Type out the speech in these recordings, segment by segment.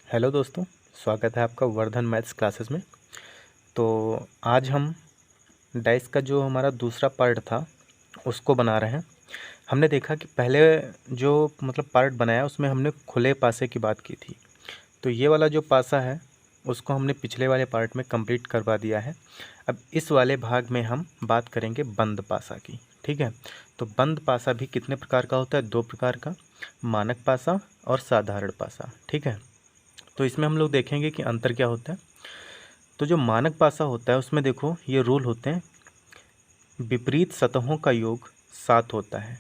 Hello दोस्तों, स्वागत है आपका वर्धन मैथ्स क्लासेस में। तो आज हम डाइस का जो हमारा दूसरा पार्ट था उसको बना रहे हैं। हमने देखा कि पहले जो पार्ट बनाया उसमें हमने खुले पासे की बात की थी। तो ये वाला जो पासा है उसको हमने पिछले वाले पार्ट में कंप्लीट करवा दिया है। अब इस वाले भाग में हम बात करेंगे बंद पासा की। ठीक है, तो बंद पासा भी कितने प्रकार का होता है? दो प्रकार का, मानक पासा और साधारण पासा। ठीक है, तो इसमें हम लोग देखेंगे कि अंतर क्या होता है। तो जो मानक पासा होता है उसमें देखो ये रूल होते हैं, विपरीत सतहों का योग 7 होता है।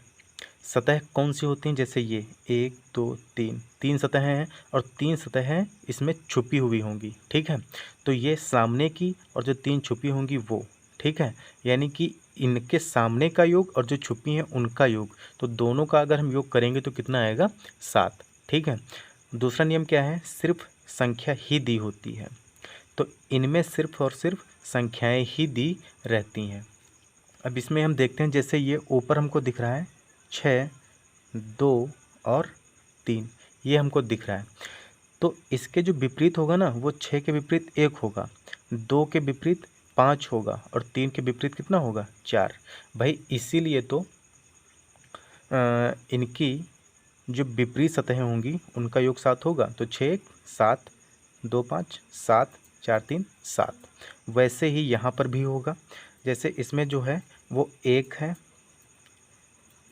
सतह कौन सी होती हैं? जैसे ये 1 2 3 तीन सतहें हैं और 3 सतहें इसमें छुपी हुई होंगी। ठीक है, तो ये सामने की और जो 3 छुपी होंगी वो। ठीक है, यानी कि इनके सामने का योग और जो छुपी हैं उनका योग, तो दोनों का अगर हम योग करेंगे तो कितना आएगा? 7। ठीक है, दूसरा नियम क्या है? सिर्फ संख्या ही दी होती है, तो इनमें सिर्फ और सिर्फ संख्याएं ही दी रहती हैं। अब इसमें हम देखते हैं, जैसे ये ऊपर हमको दिख रहा है 6 2 और 3, ये हमको दिख रहा है। तो इसके जो विपरीत होगा ना, वो 6 के विपरीत 1 होगा, 2 के विपरीत 5 होगा और 3 के विपरीत कितना होगा? 4। भाई इसीलिए तो इनकी जो विपरीत सतहें होंगी उनका योग 7 होगा। तो 6 7 2 5 7 4 3 7। वैसे ही यहाँ पर भी होगा। जैसे इसमें जो है वो 1 है,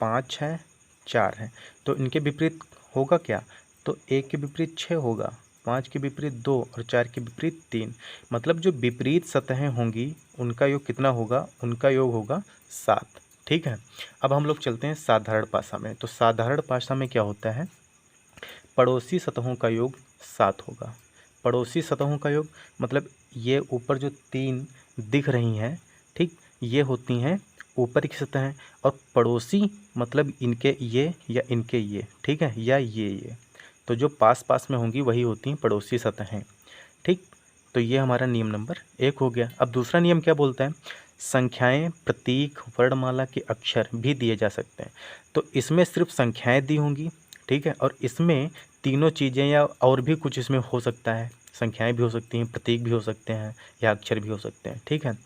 5 है, 4 है, तो इनके विपरीत होगा क्या? तो 1 के विपरीत 6 होगा, 5 के विपरीत 2 और 4 के विपरीत 3। मतलब जो विपरीत सतहें होंगी उनका योग कितना होगा? उनका योग होगा 7। ठीक है, अब हम लोग चलते हैं साधारण पासा में। तो साधारण पासा में क्या होता है? पड़ोसी सतहों का योग 7 होगा। पड़ोसी सतहों का योग मतलब ये ऊपर जो 3 दिख रही हैं, ठीक, ये होती हैं ऊपर की सतहें, और पड़ोसी मतलब इनके ये या इनके ये, ठीक है, या ये। तो जो पास पास में होंगी वही होती हैं पड़ोसी सतहें। ठीक, तो ये हमारा नियम नंबर 1 हो गया। अब दूसरा नियम क्या बोलता है? संख्याएं, प्रतीक, वर्णमाला के अक्षर भी दिए जा सकते हैं। तो इसमें सिर्फ संख्याएं दी होंगी, ठीक है, और इसमें तीनों चीज़ें या और भी कुछ इसमें हो सकता है। संख्याएं भी हो सकती हैं, प्रतीक भी हो सकते हैं या अक्षर भी हो सकते हैं। ठीक है,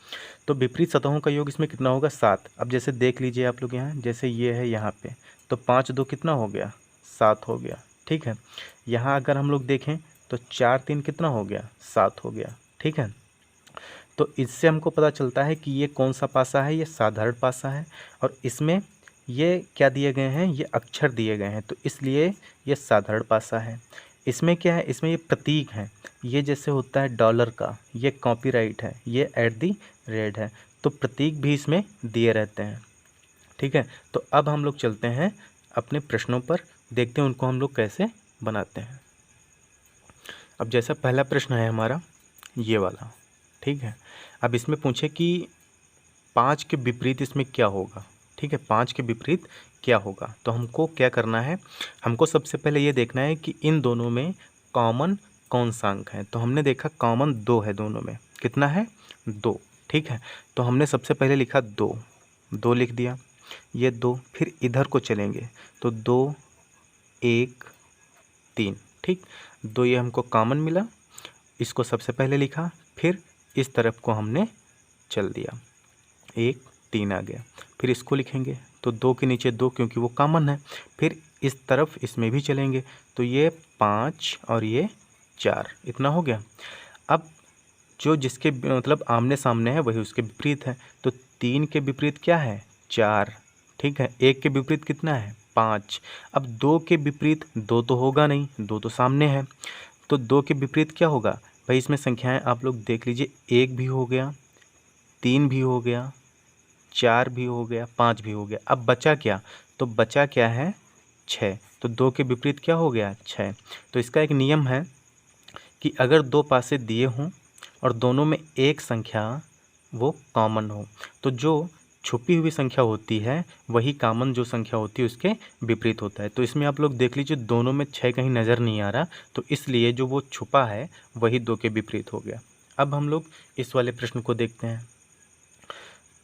तो विपरीत सतहों का योग इसमें कितना होगा? 7। अब जैसे देख लीजिए आप लोग यहाँ, जैसे ये है यहाँ पे, तो 5 2 कितना हो गया? 7 हो गया। ठीक है, यहाँ अगर हम लोग देखें तो 4 3 कितना हो गया? 7 हो गया। ठीक है, तो इससे हमको पता चलता है कि ये कौन सा पासा है? ये साधारण पासा है। और इसमें ये क्या दिए गए हैं? ये अक्षर दिए गए हैं, तो इसलिए ये साधारण पासा है। इसमें क्या है? इसमें ये प्रतीक हैं। ये जैसे होता है डॉलर का, ये कॉपीराइट है, ये एट दी रेट है, तो प्रतीक भी इसमें दिए रहते हैं। ठीक है, तो अब हम लोग चलते हैं अपने प्रश्नों पर, देखते हैं उनको हम लोग कैसे बनाते हैं। अब जैसा पहला प्रश्न है हमारा ये वाला, ठीक है, अब इसमें पूछे कि 5 के विपरीत इसमें क्या होगा? ठीक है, 5 के विपरीत क्या होगा? तो हमको क्या करना है? हमको सबसे पहले ये देखना है कि इन दोनों में कॉमन कौन सा अंक है। तो हमने देखा कॉमन 2 है दोनों में। कितना है? 2। ठीक है, तो हमने सबसे पहले लिखा 2, 2 लिख दिया, ये 2। फिर इधर को चलेंगे तो 2 1 3। ठीक, 2 ये हमको कॉमन मिला, इसको सबसे पहले लिखा, फिर इस तरफ को हमने चल दिया, 1 3 आ गया। फिर इसको लिखेंगे तो 2 के नीचे 2 क्योंकि वो कॉमन है। फिर इस तरफ इसमें भी चलेंगे तो ये 5 और ये 4, इतना हो गया। अब जो जिसके आमने सामने है वही उसके विपरीत है, तो 3 के विपरीत क्या है? 4। ठीक है, 1 के विपरीत कितना है? 5। अब 2 के विपरीत 2 तो होगा नहीं, 2 तो सामने है, तो 2 के विपरीत क्या होगा? भाई इसमें संख्याएं आप लोग देख लीजिए, 1 भी हो गया, 3 भी हो गया, 4 भी हो गया, 5 भी हो गया। अब बचा क्या? तो बचा क्या है? 6। तो 2 के विपरीत क्या हो गया? 6। तो इसका एक नियम है कि अगर दो पासे दिए हों और दोनों में एक संख्या वो कॉमन हो, तो जो छुपी हुई संख्या होती है वही कॉमन जो संख्या होती है उसके विपरीत होता है। तो इसमें आप लोग देख लीजिए दोनों में 6 कहीं नज़र नहीं आ रहा, तो इसलिए जो वो छुपा है वही 2 के विपरीत हो गया। अब हम लोग इस वाले प्रश्न को देखते हैं।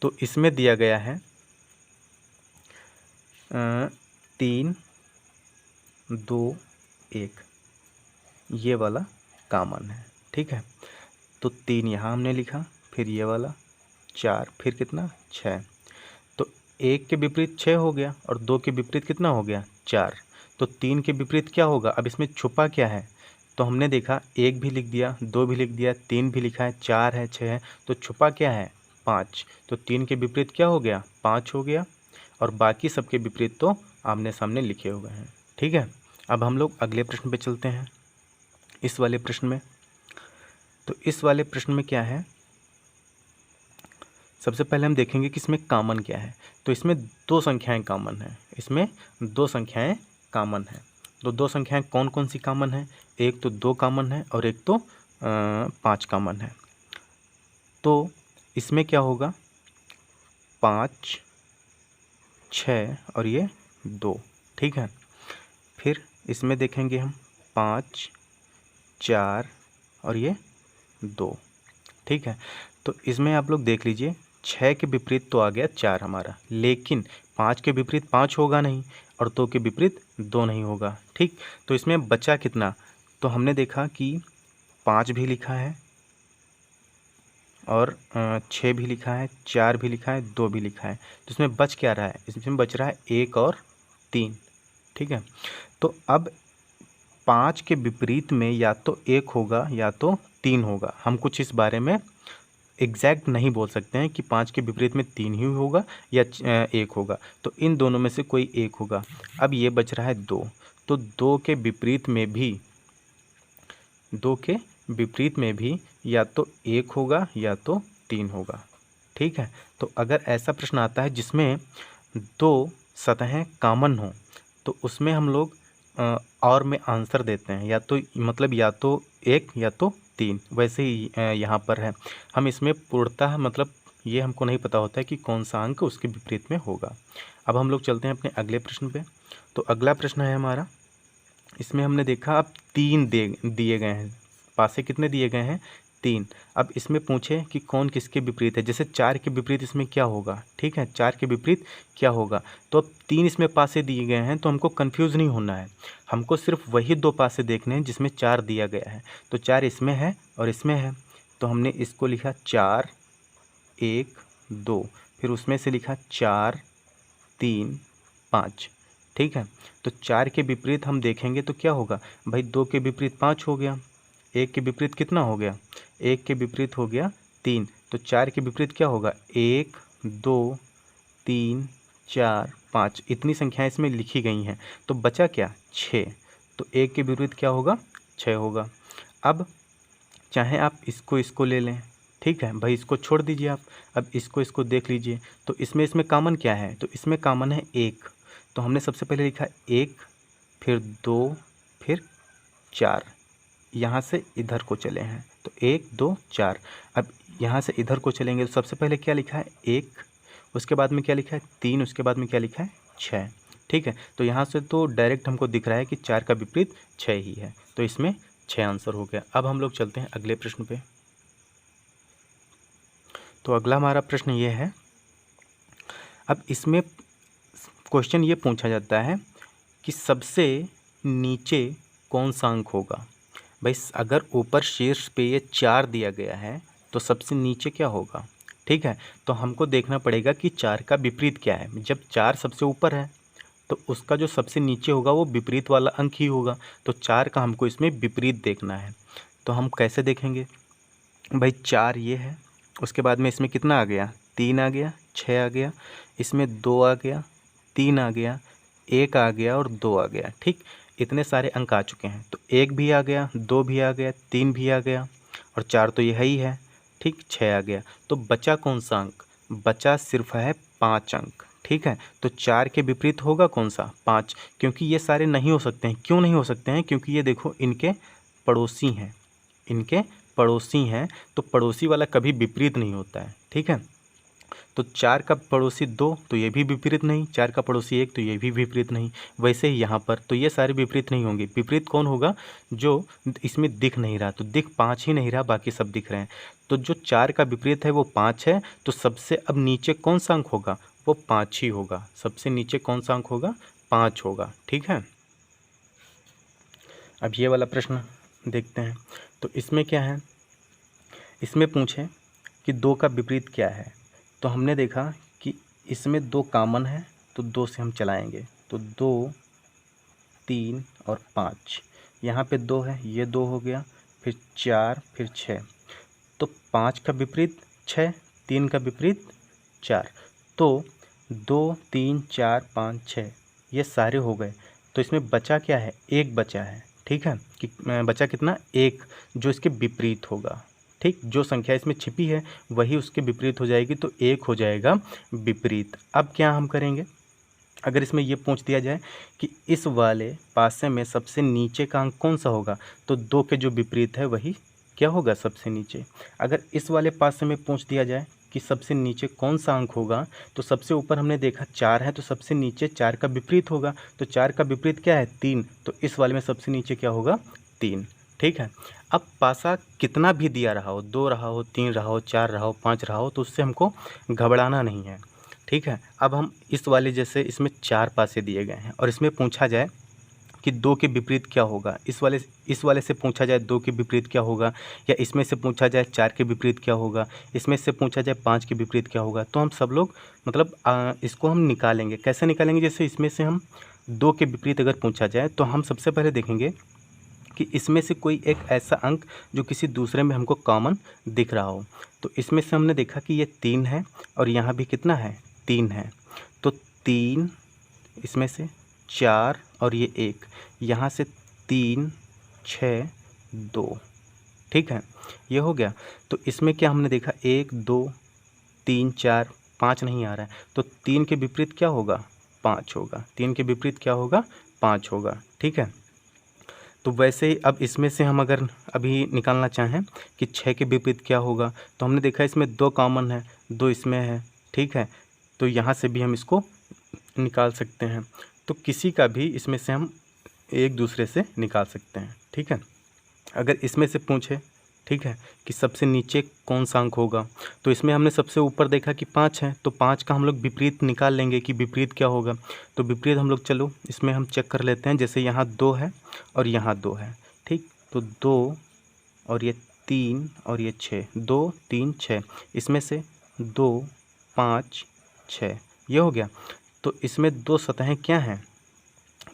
तो इसमें दिया गया है 3 2 1, ये वाला कॉमन है। ठीक है, तो 3 यहाँ हमने लिखा, फिर ये वाला 4, फिर कितना 6। तो 1 के विपरीत 6 हो गया और 2 के विपरीत कितना हो गया 4। तो 3 के विपरीत क्या होगा, अब इसमें छुपा क्या है, तो हमने देखा 1 भी लिख दिया, 2 भी लिख दिया, 3 भी लिखा है, 4 है, 6 है, तो छुपा क्या है 5। तो 3 के विपरीत क्या हो गया 5 हो गया, और बाकी सबके विपरीत तो आमने सामने लिखे हुए हैं। ठीक है, अब हम लोग अगले प्रश्न पे चलते हैं। इस वाले प्रश्न में, तो इस वाले प्रश्न में क्या है, सबसे पहले हम देखेंगे कि इसमें कॉमन क्या है। तो इसमें 2 संख्याएं कॉमन हैं, इसमें 2 संख्याएं कॉमन हैं। तो 2 संख्याएं कौन कौन सी कॉमन है, एक तो 2 कॉमन है और एक तो 5 कॉमन है। तो इसमें क्या होगा 5, 6 और ये 2। ठीक है, फिर इसमें देखेंगे हम 5, 4 और ये 2। ठीक है, तो इसमें आप लोग देख लीजिए 6 के विपरीत तो आ गया 4 हमारा, लेकिन 5 के विपरीत 5 होगा नहीं और 2 के विपरीत 2 नहीं होगा। ठीक, तो इसमें बचा कितना, तो हमने देखा कि 5 भी लिखा है और 6 भी लिखा है, 4 भी लिखा है, 2 भी लिखा है। तो इसमें बच क्या रहा है, इसमें बच रहा है 1 और 3। ठीक है, तो अब 5 के विपरीत में या तो 1 होगा या तो 3 होगा। हम कुछ इस बारे में एग्जैक्ट नहीं बोल सकते हैं कि 5 के विपरीत में 3 ही होगा या 1 होगा, तो इन दोनों में से कोई एक होगा। अब ये बच रहा है 2, तो 2 के विपरीत में भी या तो 1 होगा या तो 3 होगा। ठीक है, तो अगर ऐसा प्रश्न आता है जिसमें 2 सतहें कॉमन हो, तो उसमें हम लोग और में आंसर देते हैं, या तो मतलब या तो 1 या तो 3। वैसे ही यहाँ पर है, हम इसमें पूर्णतः मतलब ये हमको नहीं पता होता है कि कौन सा अंक उसके विपरीत में होगा। अब हम लोग चलते हैं अपने अगले प्रश्न पे। तो अगला प्रश्न है हमारा, इसमें हमने देखा अब 3 दिए गए हैं, पासे कितने दिए गए हैं 3। अब इसमें पूछे कि कौन किसके विपरीत है, जैसे 4 के विपरीत इसमें क्या होगा। ठीक है, 4 के विपरीत क्या होगा, तो अब 3 इसमें पासे दिए गए हैं, तो हमको कंफ्यूज नहीं होना है, हमको सिर्फ वही 2 पासे देखने हैं जिसमें 4 दिया गया है। तो 4 इसमें है और इसमें है, तो हमने इसको लिखा 4, 1, 2, फिर उसमें से लिखा 4, 3, 5। ठीक है, तो 4 के विपरीत हम देखेंगे तो क्या होगा भाई, 2 के विपरीत 5 हो गया, 1 के विपरीत कितना हो गया, 1 के विपरीत हो गया 3। तो 4 के विपरीत क्या होगा 1, 2, 3, 4, 5, इतनी संख्याएं इसमें लिखी गई हैं। तो बचा क्या 6, तो 1 के विपरीत क्या होगा 6 होगा। अब चाहे आप इसको ले लें, ठीक है भाई, इसको छोड़ दीजिए आप, अब इसको देख लीजिए। तो इसमें कॉमन क्या है, तो इसमें कॉमन है 1। तो हमने सबसे पहले लिखा 1, फिर 2, फिर 4, यहाँ से इधर को चले हैं, तो 1, 2, 4। अब यहाँ से इधर को चलेंगे तो सबसे पहले क्या लिखा है 1, उसके बाद में क्या लिखा है 3, उसके बाद में क्या लिखा है 6। ठीक है, तो यहाँ से तो डायरेक्ट हमको दिख रहा है कि 4 का विपरीत 6 ही है, तो इसमें 6 आंसर हो गया। अब हम लोग चलते हैं अगले प्रश्न पे। तो अगला हमारा प्रश्न ये है, अब इसमें क्वेश्चन ये पूछा जाता है कि सबसे नीचे कौन सा अंक होगा। भाई अगर ऊपर शीर्ष पे ये 4 दिया गया है तो सबसे नीचे क्या होगा। ठीक है, तो हमको देखना पड़ेगा कि 4 का विपरीत क्या है। जब 4 सबसे ऊपर है तो उसका जो सबसे नीचे होगा वो विपरीत वाला अंक ही होगा, तो 4 का हमको इसमें विपरीत देखना है। तो हम कैसे देखेंगे भाई, 4 ये है, उसके बाद में इसमें कितना आ गया 3 आ गया, 6 आ गया, इसमें 2 आ गया, 3 आ गया, 1 आ गया और 2 आ गया। ठीक, इतने सारे अंक आ चुके हैं, तो 1 भी आ गया, 2 भी आ गया, 3 भी आ गया और 4 तो यह ही है। ठीक, 6 आ गया, तो बचा कौन सा अंक, बचा सिर्फ है 5 अंक। ठीक है, तो 4 के विपरीत होगा कौन सा 5, क्योंकि ये सारे नहीं हो सकते हैं। क्यों नहीं हो सकते हैं, क्योंकि ये देखो इनके पड़ोसी हैं, इनके पड़ोसी हैं, तो पड़ोसी वाला कभी विपरीत नहीं होता है। ठीक है, तो 4 का पड़ोसी 2 तो ये भी विपरीत नहीं, 4 का पड़ोसी 1 तो ये भी विपरीत नहीं। वैसे ही यहाँ पर तो ये सारे विपरीत नहीं होंगे। विपरीत कौन होगा, जो इसमें दिख नहीं रहा, तो दिख 5 ही नहीं रहा, बाकी सब दिख रहे हैं। तो जो 4 का विपरीत है वो 5 है, तो सबसे अब नीचे कौन सा अंक होगा, वो 5 ही होगा। सबसे नीचे कौन सा अंक होगा 5 होगा। ठीक है, अब ये वाला प्रश्न देखते हैं। तो इसमें क्या है, इसमें पूछे कि 2 का विपरीत क्या है, तो हमने देखा कि इसमें 2 कॉमन है, तो 2 से हम चलाएंगे, तो 2 3 और 5, यहाँ पे 2 है, ये 2 हो गया, फिर 4, फिर 6, तो 5 का विपरीत 6, 3 का विपरीत 4, तो 2 3 4 5 6 ये सारे हो गए। तो इसमें बचा क्या है, एक बचा है, ठीक है, कि बचा कितना, एक, जो इसके विपरीत होगा। ठीक, जो संख्या इसमें छिपी है वही उसके विपरीत हो जाएगी, तो एक हो जाएगा विपरीत। अब क्या हम करेंगे, अगर इसमें ये पूछ दिया जाए कि इस वाले पासे में सबसे नीचे का अंक कौन सा होगा, तो 2 के जो विपरीत है वही क्या होगा, सबसे नीचे। अगर इस वाले पासे में पूछ दिया जाए कि सबसे नीचे कौन सा अंक होगा, तो सबसे ऊपर हमने देखा 4 है, तो सबसे नीचे 4 का विपरीत होगा, तो 4 का विपरीत क्या है, 3, तो इस वाले में सबसे नीचे क्या होगा, 3। ठीक है। अब पासा कितना भी दिया रहा हो, 2 रहा हो, 3 रहा हो, 4 रहा हो, 5 रहा हो, तो उससे हमको घबराना नहीं है। ठीक है। अब हम इस वाले, जैसे इसमें 4 पासे दिए गए हैं और इसमें पूछा जाए कि 2 के विपरीत क्या होगा, इस वाले से पूछा जाए 2 के विपरीत क्या होगा, या इसमें से पूछा जाए 4 के विपरीत क्या होगा, इसमें से पूछा जाए 5 के विपरीत क्या होगा, तो हम सब लोग मतलब इसको हम निकालेंगे। कैसे निकालेंगे, जैसे इसमें से हम 2 के विपरीत अगर पूछा जाए, तो हम सबसे पहले देखेंगे कि इसमें से कोई एक ऐसा अंक जो किसी दूसरे में हमको कॉमन दिख रहा हो। तो इसमें से हमने देखा कि ये 3 है और यहाँ भी कितना है, 3 है, तो 3, इसमें से 4 और ये 1, यहाँ से 3 6 2, ठीक है, ये हो गया। तो इसमें क्या हमने देखा, 1 2 3 4 5 नहीं आ रहा है, तो 3 के विपरीत क्या होगा, 5 होगा, 3 के विपरीत क्या होगा, 5 होगा। ठीक है। तो वैसे ही अब इसमें से हम अगर अभी निकालना चाहें कि 6 के विपरीत क्या होगा, तो हमने देखा इसमें 2 कॉमन है, 2 इसमें है, ठीक है, तो यहाँ से भी हम इसको निकाल सकते हैं। तो किसी का भी इसमें से हम एक दूसरे से निकाल सकते हैं। ठीक है। अगर इसमें से पूछे, ठीक है, कि सबसे नीचे कौन सा अंक होगा, तो इसमें हमने सबसे ऊपर देखा कि 5 है, तो 5 का हम लोग विपरीत निकाल लेंगे कि विपरीत क्या होगा। तो विपरीत हम लोग, चलो इसमें हम चेक कर लेते हैं, जैसे यहाँ 2 है और यहाँ 2 है, ठीक, तो 2 और ये 3 और ये 6, 2 3 6, इसमें से 2 5 6, ये हो गया। तो इसमें 2 सतहें क्या हैं,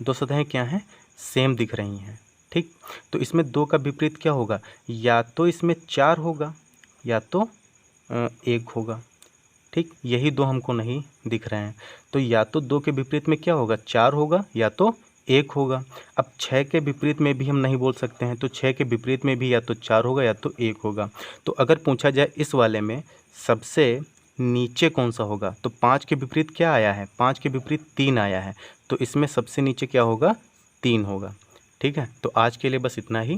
2 सतहें क्या हैं, सेम दिख रही हैं। ठीक, तो इसमें 2 का विपरीत क्या होगा, या तो इसमें 4 होगा या तो 1 होगा। ठीक, यही 2 हमको नहीं दिख रहे हैं, तो या तो 2 के विपरीत में क्या होगा, 4 होगा या तो 1 होगा। अब 6 के विपरीत में भी हम नहीं बोल सकते हैं, तो 6 के विपरीत में भी या तो 4 होगा या तो 1 होगा। तो अगर पूछा जाए इस वाले में सबसे नीचे कौन सा होगा, तो 5 के विपरीत क्या आया है, 5 के विपरीत 3 आया है, तो इसमें सबसे नीचे क्या होगा, 3 होगा। ठीक है। तो आज के लिए बस इतना ही।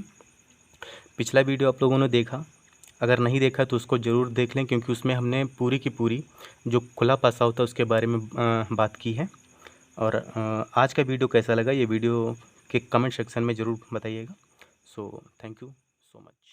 पिछला वीडियो आप लोगों ने देखा, अगर नहीं देखा तो उसको ज़रूर देख लें, क्योंकि उसमें हमने पूरी की पूरी जो खुला पासा होता है उसके बारे में बात की है। और आज का वीडियो कैसा लगा, ये वीडियो के कमेंट सेक्शन में ज़रूर बताइएगा। So thank you so much.